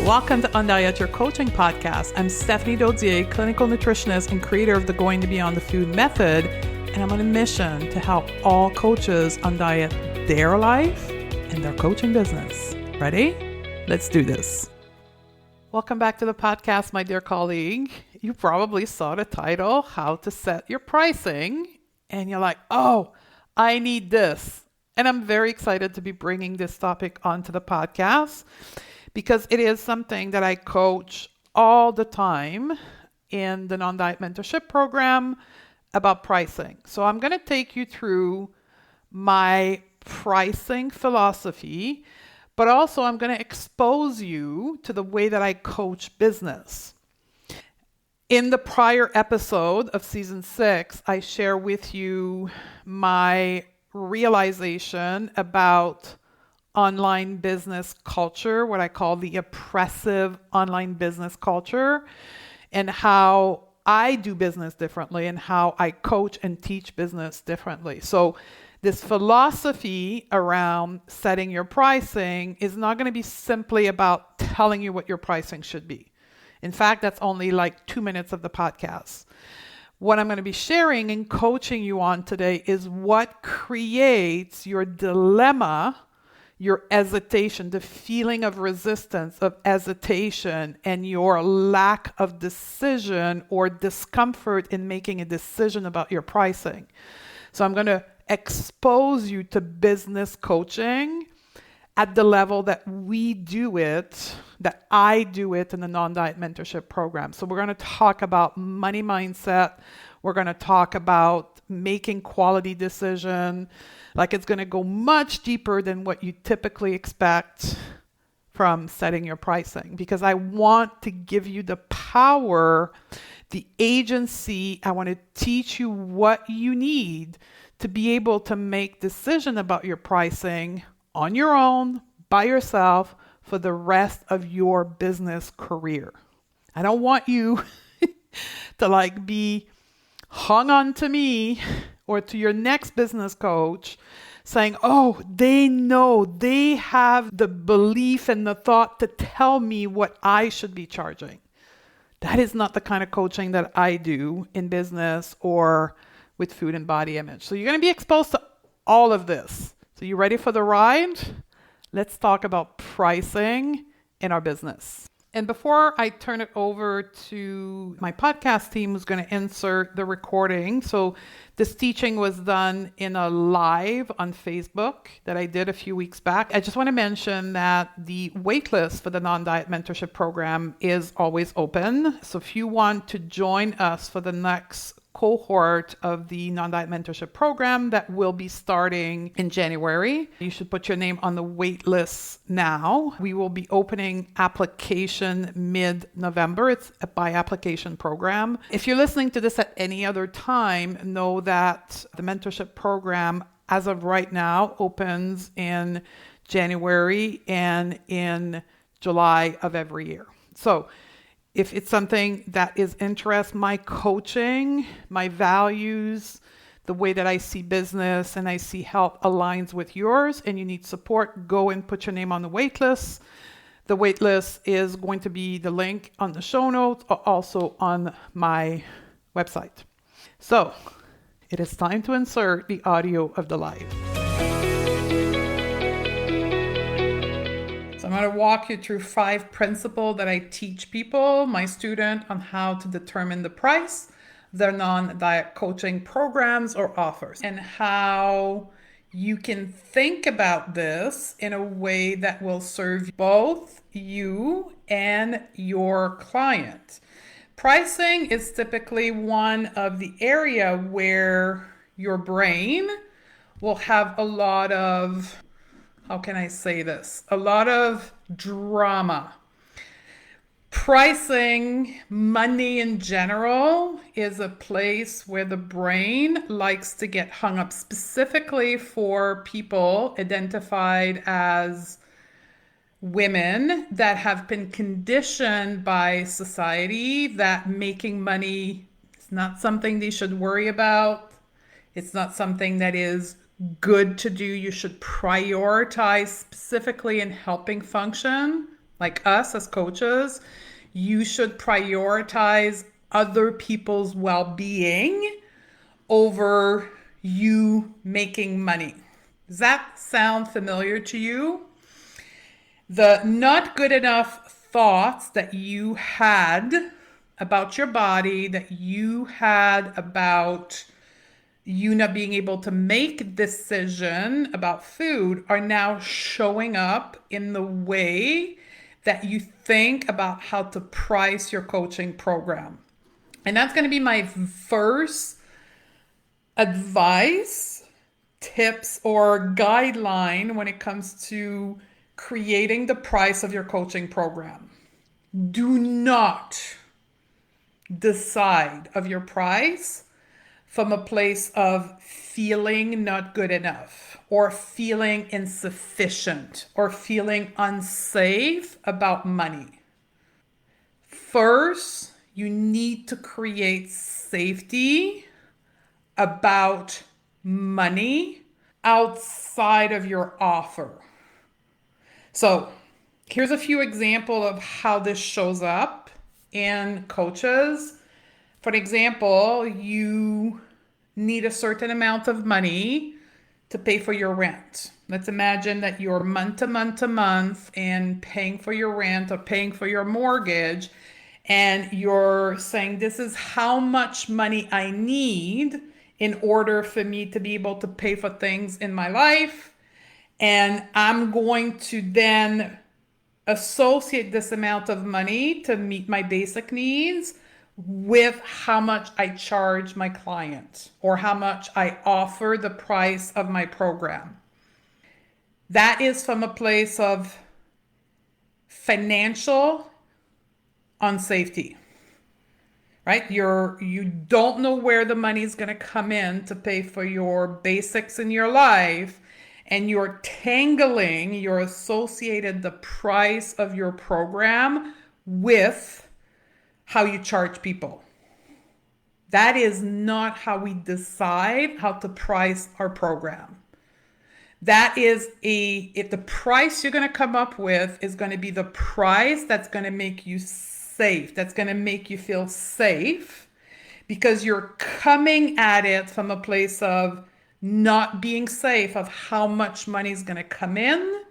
Welcome to Undiet Your Coaching Podcast. I'm Stephanie Dodier, clinical nutritionist and creator of the Going to Beyond the Food method, and I'm on a mission to help all coaches undiet their life and their coaching business. Ready? Let's do this. Welcome back to the podcast, my dear colleague. You probably saw the title, How to Set Your Pricing, and you're like, oh, I need this. And I'm very excited to be bringing this topic onto the podcast because it is something that I coach all the time in the non-diet mentorship program about pricing. So I'm going to take you through my pricing philosophy, but also I'm going to expose you to the way that I coach business. In the prior episode of season 6, I share with you my realization about online business culture, what I call the oppressive online business culture, and how I do business differently and how I coach and teach business differently. So this philosophy around setting your pricing is not going to be simply about telling you what your pricing should be. In fact, that's only like 2 minutes of the podcast. What I'm going to be sharing and coaching you on today is what creates your dilemma, your hesitation, the feeling of resistance, of hesitation, and your lack of decision or discomfort in making a decision about your pricing. So I'm going to expose you to business coaching at the level that we do it, that I do it in the non-diet mentorship program. So we're going to talk about money mindset. We're going to talk about making quality decision. Like it's going to go much deeper than what you typically expect from setting your pricing, because I want to give you the power, the agency. I want to teach you what you need to be able to make decision about your pricing on your own, by yourself, for the rest of your business career. I don't want you to be hung on to me or to your next business coach saying, oh, they know, they have the belief and the thought to tell me what I should be charging. That is not the kind of coaching that I do in business or with food and body image. So you're going to be exposed to all of this. So you ready for the ride? Let's talk about pricing in our business. And before I turn it over to my podcast team who's going to insert the recording. So this teaching was done in a live on Facebook that I did a few weeks back. I just want to mention that the waitlist for the non-diet mentorship program is always open. So if you want to join us for the next cohort of the non-diet mentorship program that will be starting in January, you should put your name on the wait list now. We will be opening application mid-November. It's a by application program. If you're listening to this at any other time, know that the mentorship program as of right now opens in January and in July of every year. So if it's something that is interest, my coaching, my values, the way that I see business and I see health aligns with yours and you need support, go and put your name on the wait list. The wait list is going to be the link on the show notes or also on my website. So it is time to insert the audio of the live. I'm going to walk you through 5 principles that I teach people, my student, on how to determine the price of their non-diet coaching programs or offers, and how you can think about this in a way that will serve both you and your client. Pricing is typically one of the area where your brain will have a lot of, how can I say this? A lot of drama. Pricing, money in general, is a place where the brain likes to get hung up, specifically for people identified as women that have been conditioned by society that making money is not something they should worry about. It's not something that is good to do. You should prioritize specifically in helping function like us as coaches, you should prioritize other people's well-being over you making money. Does that sound familiar to you? The not good enough thoughts that you had about your body, that you had about you not being able to make a decision about food are now showing up in the way that you think about how to price your coaching program. And that's going to be my first advice, tips, or guideline when it comes to creating the price of your coaching program. Do not decide of your price from a place of feeling not good enough or feeling insufficient or feeling unsafe about money. First, you need to create safety about money outside of your offer. So here's a few examples of how this shows up in coaches. For example, you need a certain amount of money to pay for your rent. Let's imagine that you're month to month to month and paying for your rent or paying for your mortgage, and you're saying, this is how much money I need in order for me to be able to pay for things in my life. And I'm going to then associate this amount of money to meet my basic needs with how much I charge my client or how much I offer the price of my program. That is from a place of financial unsafety, right? You don't know where the money is going to come in to pay for your basics in your life, and you're associated the price of your program with how you charge people. That is not how we decide how to price our program. That is if the price you're going to come up with is going to be the price that's going to make you safe, that's going to make you feel safe, because you're coming at it from a place of not being safe of how much money is going to come in,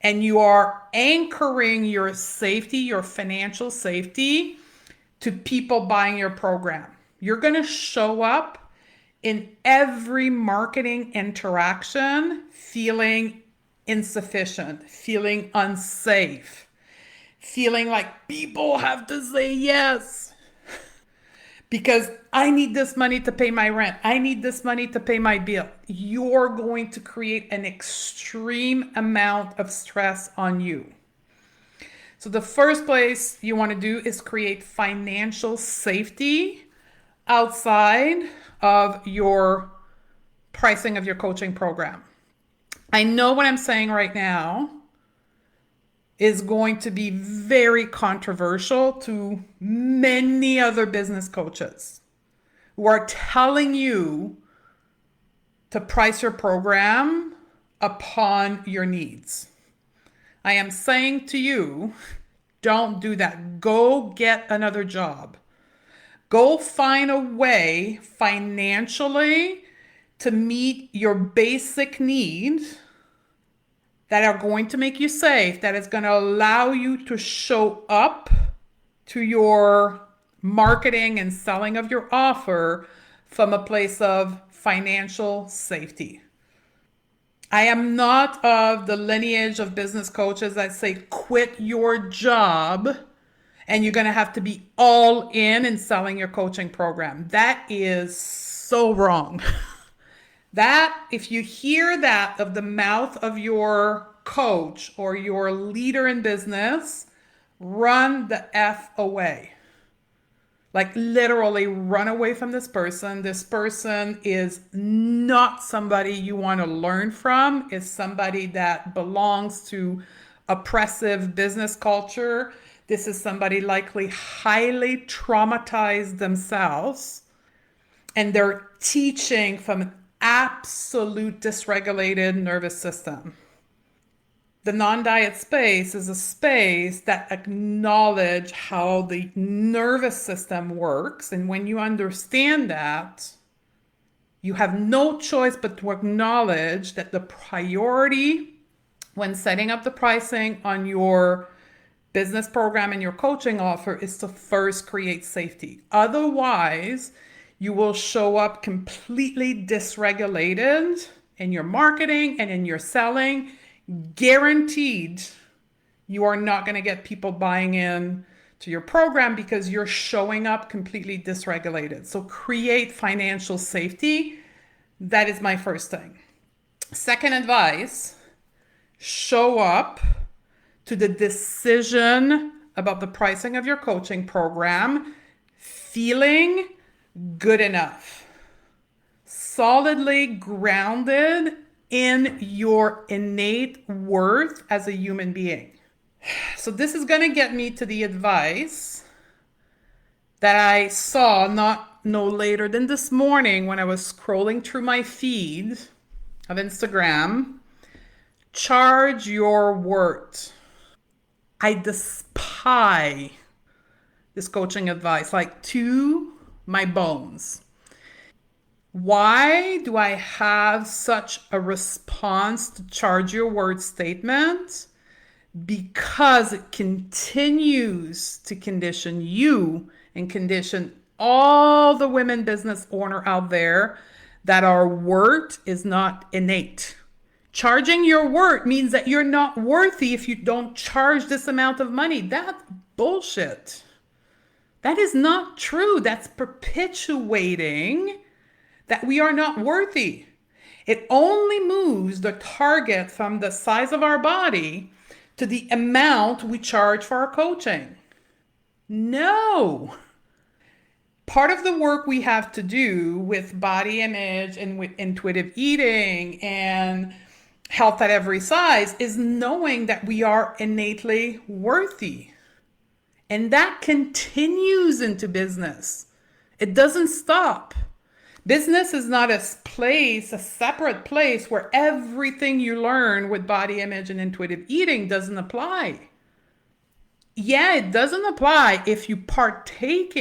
and you are anchoring your safety, your financial safety, to people buying your program. You're going to show up in every marketing interaction feeling insufficient, feeling unsafe, feeling like people have to say yes because I need this money to pay my rent. I need this money to pay my bill. You're going to create an extreme amount of stress on you. So the first place you want to do is create financial safety outside of your pricing of your coaching program. I know what I'm saying right now is going to be very controversial to many other business coaches who are telling you to price your program upon your needs. I am saying to you, don't do that. Go get another job. Go find a way financially to meet your basic needs that are going to make you safe, that is going to allow you to show up to your marketing and selling of your offer from a place of financial safety. I am not of the lineage of business coaches that say quit your job and you're going to have to be all in selling your coaching program. That is so wrong. That, if you hear that of the mouth of your coach or your leader in business, run the F away. Like literally run away from this person. This person is not somebody you want to learn from. It's somebody that belongs to oppressive business culture. This is somebody likely highly traumatized themselves, and they're teaching from an absolute dysregulated nervous system. The non-diet space is a space that acknowledge how the nervous system works. And when you understand that, you have no choice but to acknowledge that the priority when setting up the pricing on your business program and your coaching offer is to first create safety. Otherwise, you will show up completely dysregulated in your marketing and in your selling. Guaranteed, you are not going to get people buying in to your program because you're showing up completely dysregulated. So create financial safety. That is my first thing. Second advice, show up to the decision about the pricing of your coaching program feeling good enough, solidly grounded in your innate worth as a human being. So this is going to get me to the advice that I saw not no later than this morning when I was scrolling through my feed of Instagram. Charge your worth. I despise this coaching advice, like to my bones. Why do I have such a response to charge your worth statement? Because it continues to condition you and condition all the women business owner out there that our worth is not innate. Charging your worth means that you're not worthy if you don't charge this amount of money. That's bullshit. That is not true. That's perpetuating that we are not worthy. It only moves the target from the size of our body to the amount we charge for our coaching. No. Part of the work we have to do with body image and with intuitive eating and health at every size is knowing that we are innately worthy. And that continues into business. It doesn't stop. Business is not a place, a separate place where everything you learn with body image and intuitive eating doesn't apply. Yeah, it doesn't apply if you partake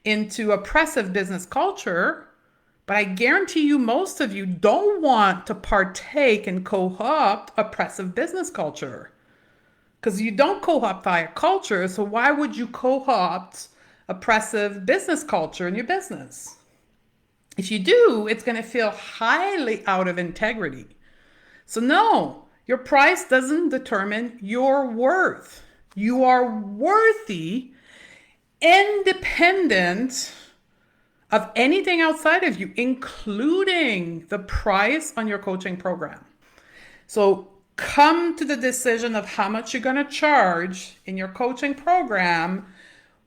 into oppressive business culture, but I guarantee you most of you don't want to partake and co-opt oppressive business culture. Because you don't co-opt diet culture, so why would you co-opt oppressive business culture in your business? If you do, it's going to feel highly out of integrity. So no, your price doesn't determine your worth. You are worthy independent of anything outside of you, including the price on your coaching program. So come to the decision of how much you're going to charge in your coaching program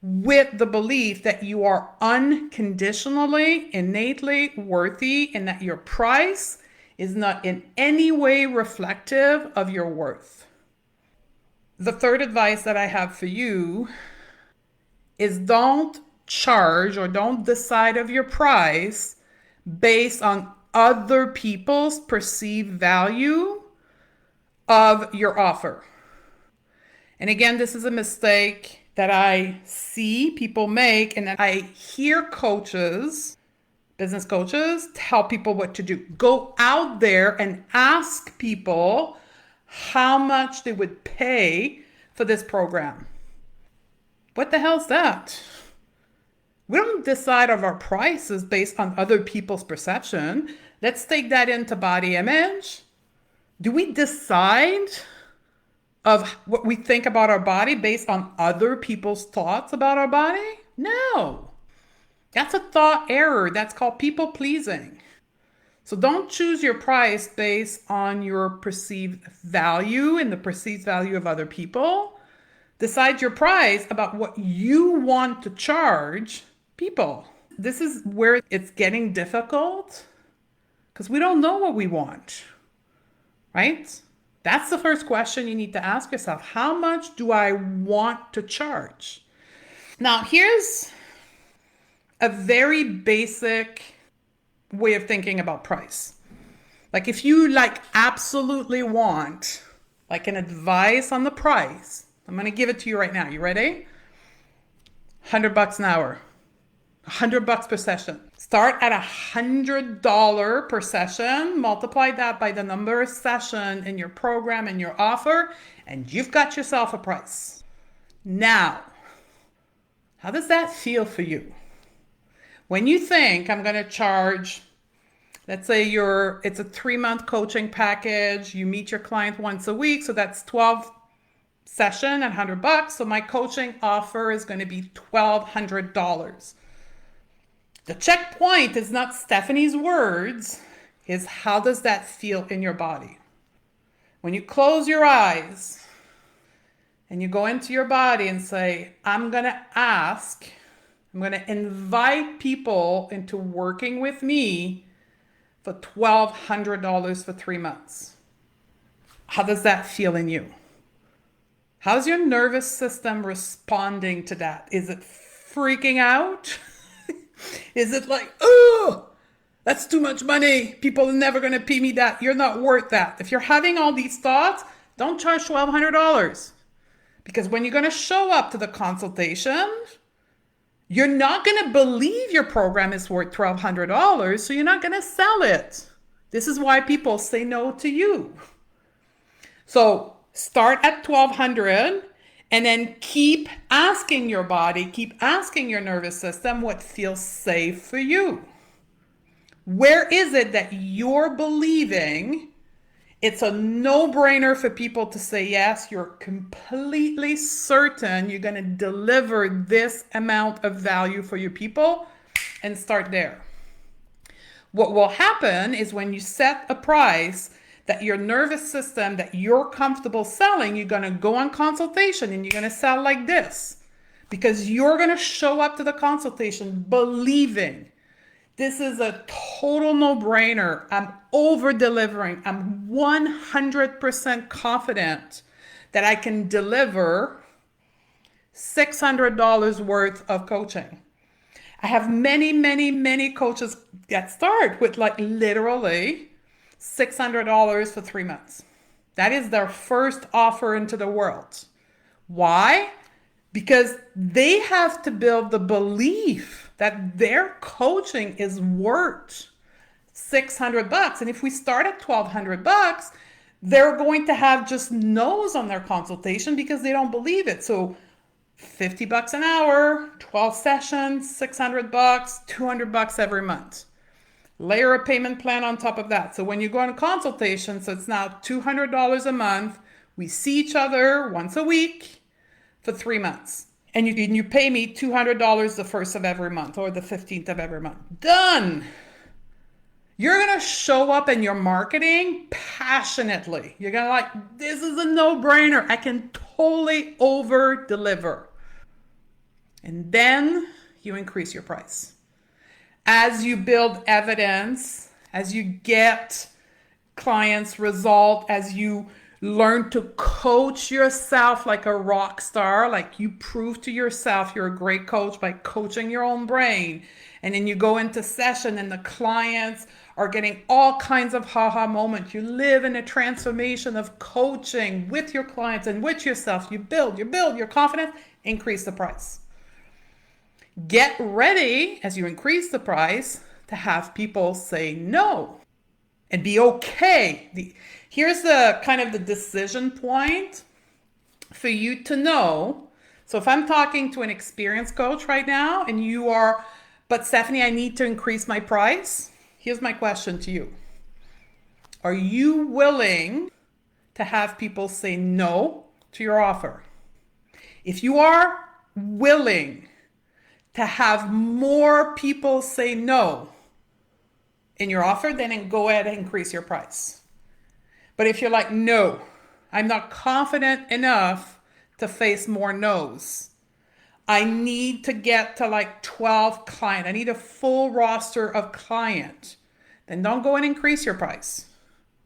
with the belief that you are unconditionally, innately worthy and that your price is not in any way reflective of your worth. The third advice that I have for you is don't charge or don't decide of your price based on other people's perceived value of your offer. And again, this is a mistake that I see people make and that I hear coaches, business coaches, tell people what to do. Go out there and ask people how much they would pay for this program. What the hell's that? We don't decide of our prices based on other people's perception. Let's take that into body image. Do we decide of what we think about our body based on other people's thoughts about our body? No. That's a thought error. That's called people pleasing. So don't choose your price based on your perceived value and the perceived value of other people. Decide your price about what you want to charge people. This is where it's getting difficult because we don't know what we want, right? That's the first question you need to ask yourself. How much do I want to charge? Now, here's a very basic way of thinking about price. Like if you absolutely want like an advice on the price, I'm going to give it to you right now. You ready? $100 an hour, $100 per session. Start at $100 per session, multiply that by the number of sessions in your program and your offer, and you've got yourself a price. Now, how does that feel for you? When you think I'm going to charge, let's say it's a 3-month coaching package, you meet your client once a week, so that's 12 session at $100. So my coaching offer is going to be $1,200. The checkpoint is not Stephanie's words, is how does that feel in your body? When you close your eyes and you go into your body and say, I'm going to invite people into working with me for $1,200 for 3 months. How does that feel in you? How's your nervous system responding to that? Is it freaking out? Is it like, oh, that's too much money. People are never going to pay me that. You're not worth that. If you're having all these thoughts, don't charge $1,200. Because when you're going to show up to the consultation, you're not going to believe your program is worth $1,200, so you're not going to sell it. This is why people say no to you. So start at $1,200 and then keep asking your body, keep asking your nervous system what feels safe for you. Where is it that you're believing it's a no-brainer for people to say yes? You're completely certain you're going to deliver this amount of value for your people, and start there. What will happen is when you set a price that your nervous system, that you're comfortable selling, you're going to go on consultation and you're going to sell like this, because you're going to show up to the consultation believing this is a total no-brainer. I'm over-delivering. I'm 100% confident that I can deliver $600 worth of coaching. I have many coaches that start with like literally $600 for 3 months. That is their first offer into the world. Why? Because they have to build the belief that their coaching is worth $600. And if we start at $1,200, they're going to have just no's on their consultation because they don't believe it. So $50 an hour, 12 sessions, $600, $200 every month. Layer a payment plan on top of that. So when you go on a consultation, so it's now $200 a month. We see each other once a week for 3 months. And you pay me $200 the first of every month or the 15th of every month. Done. You're going to show up in your marketing passionately. You're going to like, this is a no-brainer. I can totally over-deliver. And then you increase your price. As you build evidence, as you get clients' result, as you learn to coach yourself like a rock star, like you prove to yourself you're a great coach by coaching your own brain. And then you go into session and the clients are getting all kinds of ha-ha moments. You live in a transformation of coaching with your clients and with yourself. You build your confidence, increase the price. Get ready as you increase the price to have people say no and be okay. Here's the kind of the decision point for you to know. So if I'm talking to an experienced coach right now and you are, but Stephanie, I need to increase my price. Here's my question to you. Are you willing to have people say no to your offer? If you are willing to have more people say no in your offer, then go ahead and increase your price. But if you're like, no, I'm not confident enough to face more no's. I need to get to like 12 clients. I need a full roster of clients. Then don't go and increase your price.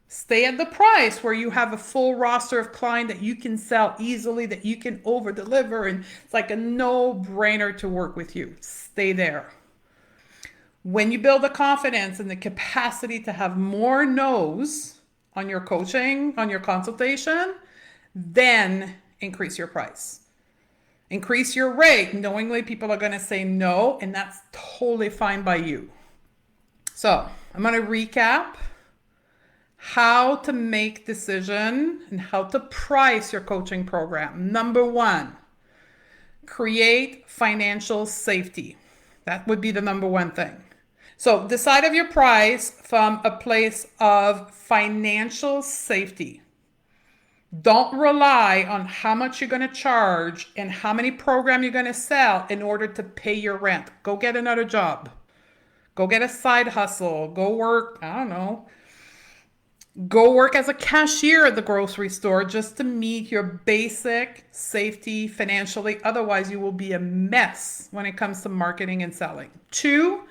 Stay at the price where you have a full roster of clients that you can sell easily, that you can over deliver. And it's like a no-brainer to work with you. Stay there. When you build the confidence and the capacity to have more no's on your coaching, on your consultation, then increase your price. Increase your rate, knowingly people are going to say no, and that's totally fine by you. So I'm going to recap how to make decision and how to price your coaching program. Number one, create financial safety. That would be the number one thing. So decide of your price from a place of financial safety. Don't rely on how much you're going to charge and how many programs you're going to sell in order to pay your rent. Go get another job. Go get a side hustle. Go work, I don't know. Go work as a cashier at the grocery store just to meet your basic safety financially. Otherwise, you will be a mess when it comes to marketing and selling. Two,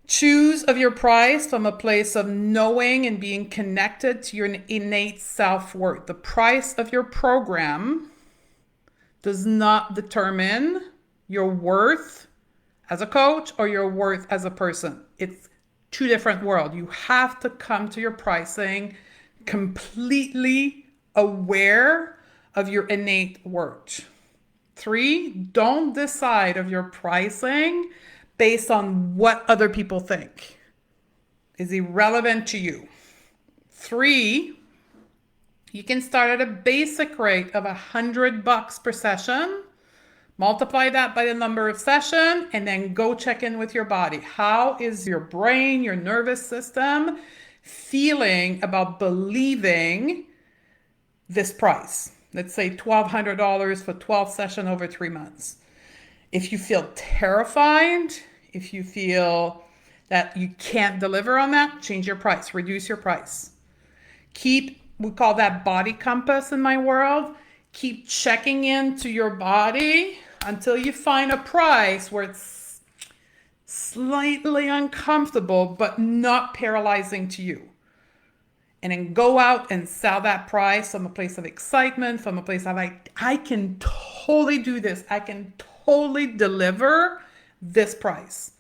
choose of your price from a place of knowing and being connected to your innate self-worth. The price of your program does not determine your worth as a coach or your worth as a person. It's two different worlds. You have to come to your pricing completely aware of your innate worth. Three, don't decide of your pricing based on what other people think is irrelevant to you. Three, you can start at a basic rate of $100 per session. Multiply that by the number of sessions and then go check in with your body. How is your brain, your nervous system feeling about believing this price? Let's say $1,200 for 12 sessions over 3 months. If you feel terrified, if you feel that you can't deliver on that, change your price, reduce your price. We call that body compass in my world. Keep checking into your body until you find a price where it's slightly uncomfortable, but not paralyzing to you. And then go out and sell that price from a place of excitement, from a place of I can totally do this. I can totally deliver this price.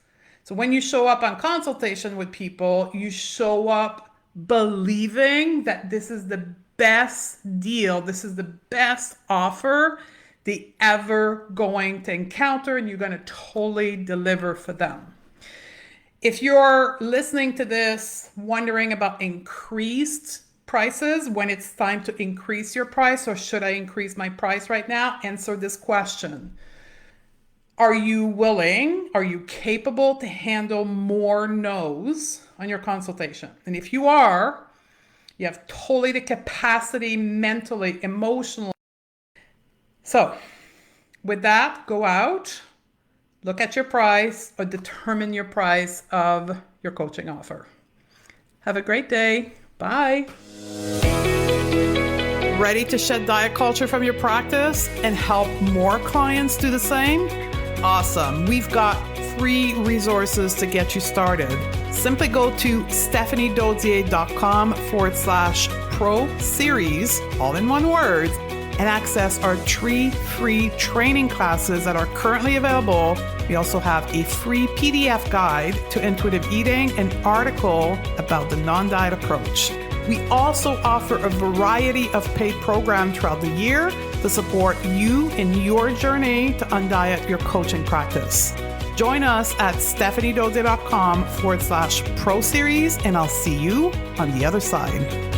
So when you show up on consultation with people, you show up believing that this is the best deal, this is the best offer they ever going to encounter, and you're going to totally deliver for them. If you're listening to this wondering about increased prices, when it's time to increase your price, or should I increase my price right now, answer this question. Are you willing, are you capable to handle more no's on your consultation? And if you are, you have totally the capacity mentally, emotionally. So with that, go out, look at your price, or determine your price of your coaching offer. Have a great day. Bye. Ready to shed diet culture from your practice and help more clients do the same? Awesome. We've got free resources to get you started. Simply go to stephaniedodier.com/pro series, all in one word, and access our 3 free training classes that are currently available. We also have a free PDF guide to intuitive eating, an article about the non-diet approach. We also offer a variety of paid programs throughout the year to support you in your journey to undiet your coaching practice. Join us at stephaniedodier.com/pro series, and I'll see you on the other side.